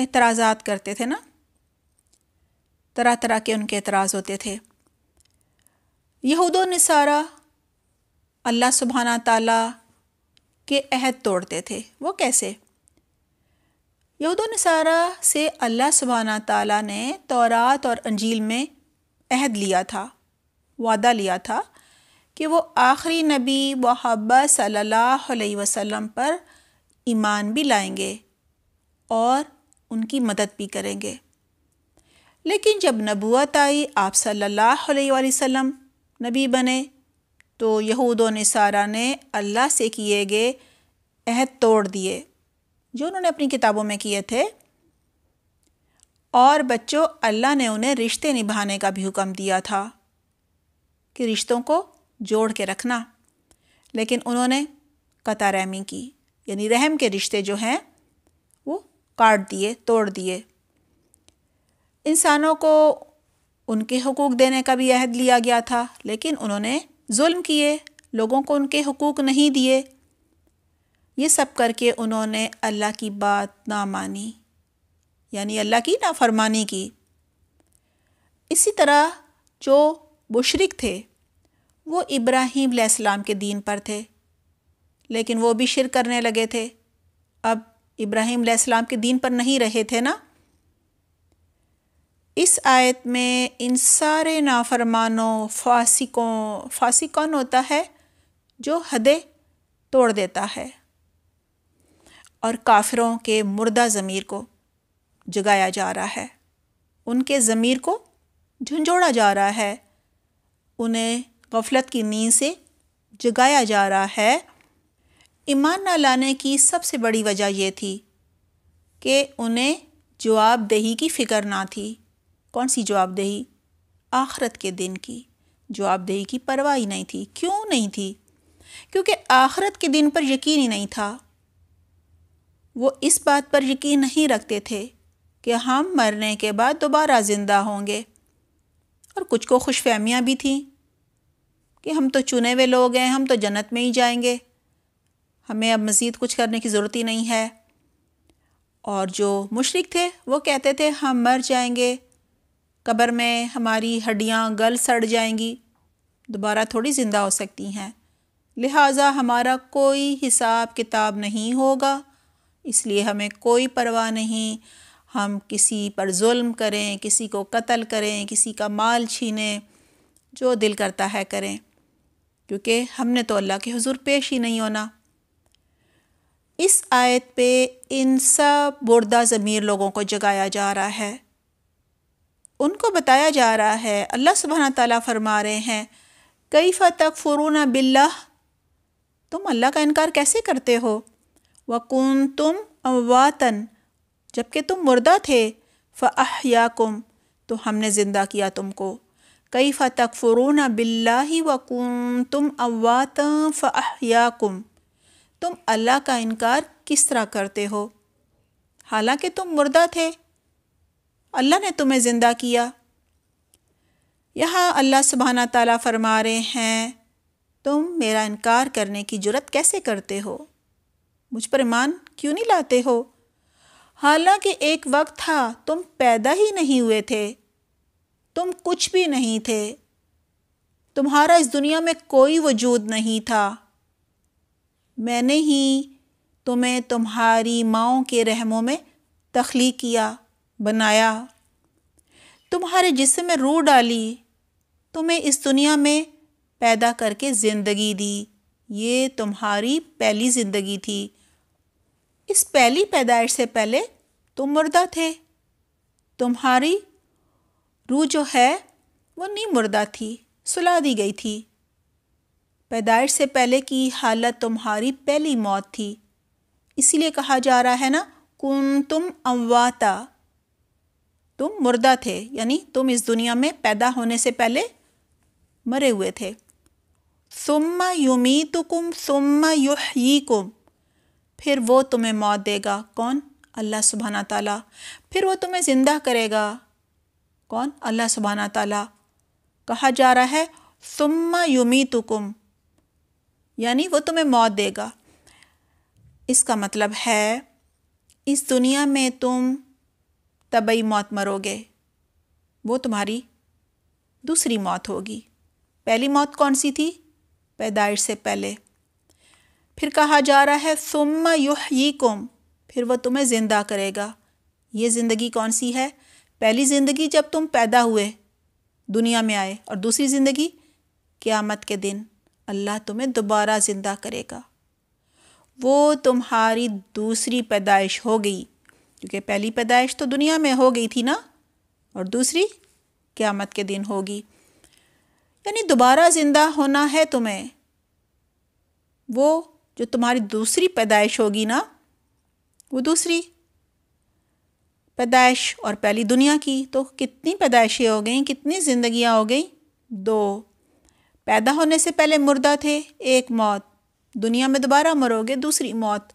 اعتراضات کرتے تھے نا، طرح طرح کے ان کے اعتراض ہوتے تھے۔ یہود و نصارہ اللہ سبحانہ تعالیٰ کے عہد توڑتے تھے۔ وہ کیسے؟ یہود و نصارہ سے اللہ سبحانہ تعالیٰ نے تورات اور انجیل میں عہد لیا تھا، وعدہ لیا تھا کہ وہ آخری نبی محمد صلی اللہ علیہ وسلم پر ایمان بھی لائیں گے اور ان کی مدد بھی کریں گے۔ لیکن جب نبوت آئی، آپ صلی اللہ علیہ وآلہ وسلم نبی بنے، تو یہود و نصارہ نے اللہ سے کیے گئے عہد توڑ دیے جو انہوں نے اپنی کتابوں میں کیے تھے۔ اور بچوں، اللہ نے انہیں رشتے نبھانے کا بھی حکم دیا تھا کہ رشتوں کو جوڑ کے رکھنا، لیکن انہوں نے قطع رحمی کی، یعنی رحم کے رشتے جو ہیں وہ کاٹ دیے، توڑ دیے۔ انسانوں کو ان کے حقوق دینے کا بھی عہد لیا گیا تھا، لیکن انہوں نے ظلم کیے، لوگوں کو ان کے حقوق نہیں دیے۔ یہ سب کر کے انہوں نے اللہ کی بات نہ مانی، یعنی اللہ کی نافرمانی کی۔ اسی طرح جو مشرک تھے وہ ابراہیم علیہ السلام کے دین پر تھے، لیکن وہ بھی شرک کرنے لگے تھے۔ اب ابراہیم علیہ السلام کے دین پر نہیں رہے تھے نا۔ اس آیت میں ان سارے نافرمانوں، فاسق کون ہوتا ہے؟ جو حدیں توڑ دیتا ہے، اور کافروں کے مردہ ضمیر کو جگایا جا رہا ہے، ان کے ضمیر کو جھنجھوڑا جا رہا ہے، انہیں غفلت کی نیند سے جگایا جا رہا ہے۔ ایمان نہ لانے کی سب سے بڑی وجہ یہ تھی کہ انہیں جواب دہی کی فکر نہ تھی۔ کون سی جواب دہی؟ آخرت کے دن کی جواب دہی کی پرواہ ہی نہیں تھی۔ کیوں نہیں تھی؟ کیونکہ آخرت کے دن پر یقین ہی نہیں تھا۔ وہ اس بات پر یقین نہیں رکھتے تھے کہ ہم مرنے کے بعد دوبارہ زندہ ہوں گے، اور کچھ کو خوش فہمیاں بھی تھیں کہ ہم تو چنے ہوئے لوگ ہیں، ہم تو جنت میں ہی جائیں گے، ہمیں اب مزید کچھ کرنے کی ضرورت ہی نہیں ہے۔ اور جو مشرک تھے وہ کہتے تھے ہم مر جائیں گے، قبر میں ہماری ہڈیاں گل سڑ جائیں گی، دوبارہ تھوڑی زندہ ہو سکتی ہیں، لہٰذا ہمارا کوئی حساب کتاب نہیں ہوگا، اس لیے ہمیں کوئی پرواہ نہیں، ہم کسی پر ظلم کریں، کسی کو قتل کریں، کسی کا مال چھینیں، جو دل کرتا ہے کریں، کیونکہ ہم نے تو اللہ کے حضور پیش ہی نہیں ہونا۔ اس آیت پہ ان سب مردہ ضمیر لوگوں کو جگایا جا رہا ہے، ان کو بتایا جا رہا ہے۔ اللہ سبحانہ تعالیٰ فرما رہے ہیں کیف تکفرون باللہ، تم اللہ کا انکار کیسے کرتے ہو، وکنتم امواتا، جبکہ تم مردہ تھے، فاحیاکم، تو ہم نے زندہ کیا تم کو۔ کیف تکفرون باللہ وکنتم امواتا فاحیاکم، تم اللہ کا انکار کس طرح کرتے ہو حالانکہ تم مردہ تھے، اللہ نے تمہیں زندہ کیا۔ یہاں اللہ سبحانہ تعالیٰ فرما رہے ہیں تم میرا انکار کرنے کی جرت کیسے کرتے ہو، مجھ پر ایمان کیوں نہیں لاتے ہو، حالانکہ ایک وقت تھا تم پیدا ہی نہیں ہوئے تھے، تم کچھ بھی نہیں تھے، تمہارا اس دنیا میں کوئی وجود نہیں تھا، میں نے ہی تمہیں تمہاری ماؤں کے رحموں میں تخلیق کیا، بنایا، تمہارے جسم میں روح ڈالی، تمہیں اس دنیا میں پیدا کر کے زندگی دی، یہ تمہاری پہلی زندگی تھی۔ اس پہلی پیدائش سے پہلے تم مردہ تھے، تمہاری روح جو ہے وہ نہیں مردہ تھی، سلا دی گئی تھی۔ پیدائش سے پہلے کی حالت تمہاری پہلی موت تھی، اسی لیے کہا جا رہا ہے نا کنتم امواتا، تم مردہ تھے، یعنی تم اس دنیا میں پیدا ہونے سے پہلے مرے ہوئے تھے۔ ثم یمیتکم ثم یحییکم، پھر وہ تمہیں موت دے گا، کون؟ اللہ سبحانہ تعالیٰ، پھر وہ تمہیں زندہ کرے گا، کون؟ اللہ سبحانہ تعالیٰ۔ کہا جا رہا ہے ثم یمیتکم، یعنی وہ تمہیں موت دے گا۔ اس کا مطلب ہے اس دنیا میں تم طبعی موت مرو گے، وہ تمہاری دوسری موت ہوگی۔ پہلی موت کون سی تھی؟ پیدائش سے پہلے۔ پھر کہا جا رہا ہے ثم یحییکم، پھر وہ تمہیں زندہ کرے گا۔ یہ زندگی کون سی ہے؟ پہلی زندگی جب تم پیدا ہوئے، دنیا میں آئے، اور دوسری زندگی قیامت کے دن اللہ تمہیں دوبارہ زندہ کرے گا۔ وہ تمہاری دوسری پیدائش ہو گئی، کیونکہ پہلی پیدائش تو دنیا میں ہو گئی تھی نا، اور دوسری قیامت کے دن ہوگی۔ یعنی دوبارہ زندہ ہونا ہے تمہیں۔ وہ جو تمہاری دوسری پیدائش ہوگی نا، وہ دوسری پیدائش اور پہلی دنیا کی، تو کتنی پیدائشیں ہو گئیں، کتنی زندگیاں ہو گئیں؟ 2۔ پیدا ہونے سے پہلے مردہ تھے، ایک موت، دنیا میں دوبارہ مرو گے، دوسری موت۔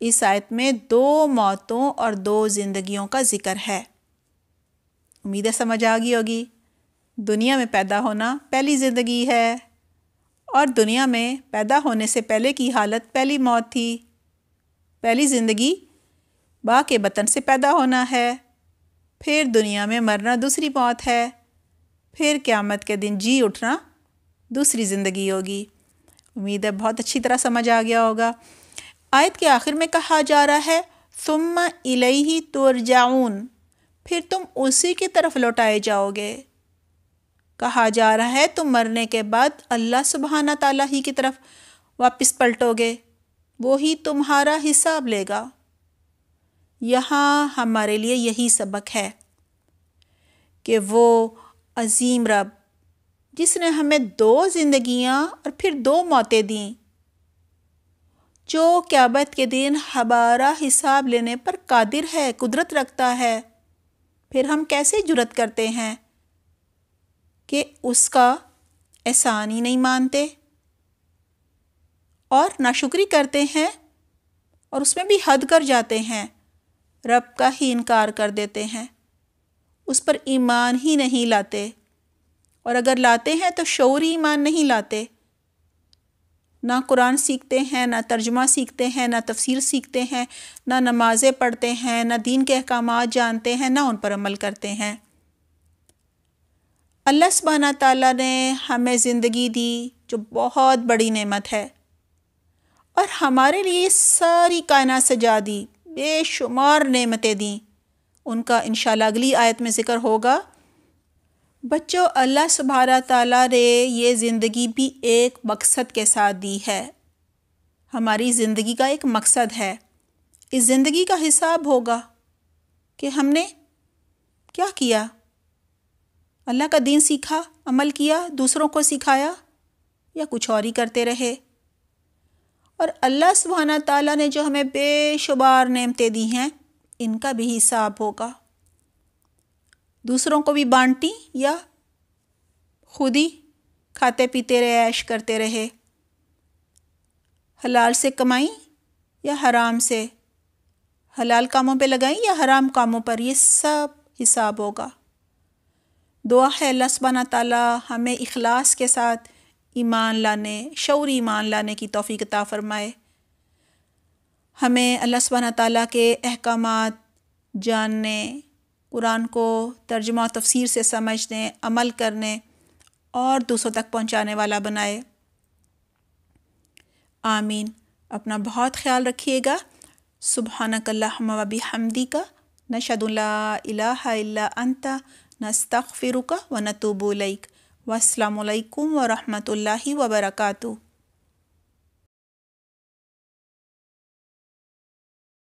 اس آیت میں 2 موتوں اور 2 زندگیوں کا ذکر ہے۔ امید ہے سمجھ آ گئی ہوگی۔ دنیا میں پیدا ہونا پہلی زندگی ہے، اور دنیا میں پیدا ہونے سے پہلے کی حالت پہلی موت تھی۔ پہلی زندگی ماں کے بطن سے پیدا ہونا ہے، پھر دنیا میں مرنا دوسری موت ہے، پھر قیامت کے دن جی اٹھنا دوسری زندگی ہوگی۔ امید ہے بہت اچھی طرح سمجھ آ گیا ہوگا۔ آیت کے آخر میں کہا جا رہا ہے ثم الیہ ترجعون، پھر تم اسی کی طرف لوٹائے جاؤ گے۔ کہا جا رہا ہے تم مرنے کے بعد اللہ سبحانہ تعالیٰ ہی کی طرف واپس پلٹو گے، وہی تمہارا حساب لے گا۔ یہاں ہمارے لیے یہی سبق ہے کہ وہ عظیم رب جس نے ہمیں 2 زندگیاں اور پھر 2 موتیں دیں، جو قیامت کے دن ہمارا حساب لینے پر قادر ہے، قدرت رکھتا ہے، پھر ہم کیسے جرأت کرتے ہیں کہ اس کا احسان ہی نہیں مانتے اور ناشکری کرتے ہیں، اور اس میں بھی حد کر جاتے ہیں، رب کا ہی انکار کر دیتے ہیں، اس پر ایمان ہی نہیں لاتے، اور اگر لاتے ہیں تو شعوری ایمان نہیں لاتے، نہ قرآن سیکھتے ہیں، نہ ترجمہ سیکھتے ہیں، نہ تفسیر سیکھتے ہیں، نہ نمازیں پڑھتے ہیں، نہ دین کے احکامات جانتے ہیں، نہ ان پر عمل کرتے ہیں۔ اللہ سبحانہ تعالیٰ نے ہمیں زندگی دی جو بہت بڑی نعمت ہے، اور ہمارے لیے ساری کائنات سجا دی، بے شمار نعمتیں دیں، ان کا انشاءاللہ اگلی آیت میں ذکر ہوگا۔ بچوں، اللہ سبحانہ تعالیٰ نے یہ زندگی بھی ایک مقصد کے ساتھ دی ہے۔ ہماری زندگی کا ایک مقصد ہے، اس زندگی کا حساب ہوگا کہ ہم نے کیا کیا، اللہ کا دین سیکھا، عمل کیا، دوسروں کو سکھایا، یا کچھ اور ہی کرتے رہے۔ اور اللہ سبحانہ تعالیٰ نے جو ہمیں بے شمار نعمتیں دی ہیں، ان کا بھی حساب ہوگا۔ دوسروں کو بھی بانٹی یا خود ہی کھاتے پیتے رہے، عیش کرتے رہے، حلال سے کمائیں یا حرام سے، حلال کاموں پہ لگائیں یا حرام کاموں پر، یہ سب حساب ہوگا۔ دعا ہے اللہ سبحانہ تعالیٰ ہمیں اخلاص کے ساتھ ایمان لانے، شعوری ایمان لانے کی توفیق عطا فرمائے۔ ہمیں اللہ سبحانہ تعالیٰ کے احکامات جاننے، قرآن کو ترجمہ و تفسیر سے سمجھنے، عمل کرنے اور دوسروں تک پہنچانے والا بنائے۔ آمین۔ اپنا بہت خیال رکھیے گا۔ سبحانک اللہم و بحمدک، نشہد ان لا الہ الا انت، نستغفرک و نتوب الیک۔ والسلام علیکم ورحمۃ اللہ وبرکاتہ۔